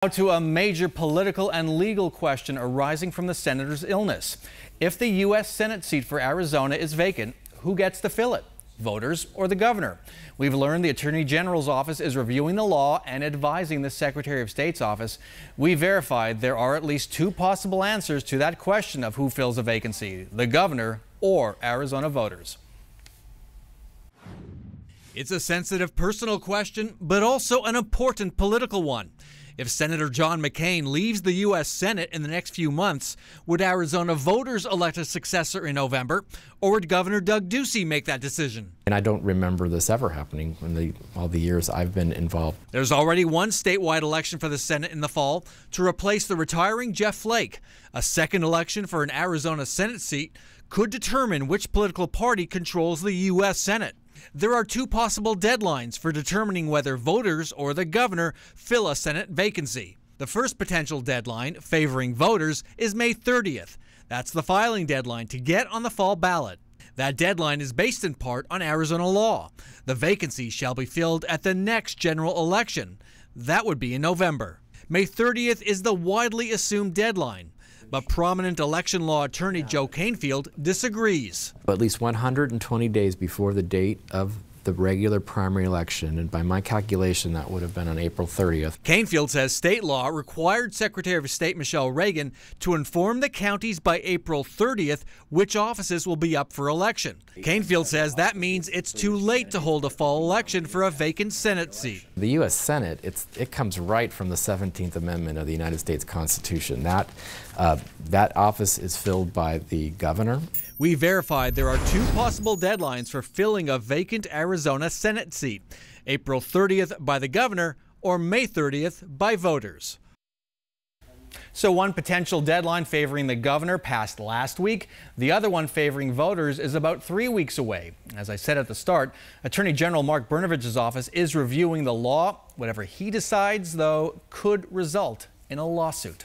Now to a major political and legal question arising from the senator's illness. If the U.S. Senate seat for Arizona is vacant, who gets to fill it? Voters or the governor? We've learned the Attorney General's office is reviewing the law and advising the Secretary of State's office. We verified there are at least two possible answers to that question of who fills a vacancy, the governor or Arizona voters. It's a sensitive personal question, but also an important political one. If Senator John McCain leaves the U.S. Senate in the next few months, would Arizona voters elect a successor in November, or would Governor Doug Ducey make that decision? And I don't remember this ever happening in all the years I've been involved. There's already one statewide election for the Senate in the fall to replace the retiring Jeff Flake. A second election for an Arizona Senate seat could determine which political party controls the U.S. Senate. There are two possible deadlines for determining whether voters or the governor fill a Senate vacancy. The first potential deadline, favoring voters, is May 30th. That's the filing deadline to get on the fall ballot. That deadline is based in part on Arizona law. The vacancy shall be filled at the next general election. That would be in November. May 30th is the widely assumed deadline. But prominent election law attorney Joe Canfield disagrees. At least 120 days before the date of the regular primary election, and by my calculation that would have been on April 30th. Canfield says state law required Secretary of State Michelle Reagan to inform the counties by April 30th which offices will be up for election. Canfield says that means it's too late to hold a fall election for a vacant Senate seat. The U.S. Senate, it comes right from the 17th Amendment of the United States Constitution. That office is filled by the governor. We verified there are two possible deadlines for filling a vacant Arizona Senate seat: April 30th by the governor or May 30th by voters. So one potential deadline favoring the governor passed last week. The other one favoring voters is about 3 weeks away. As I said at the start, Attorney General Mark Brnovich's office is reviewing the law. Whatever he decides, though, could result in a lawsuit.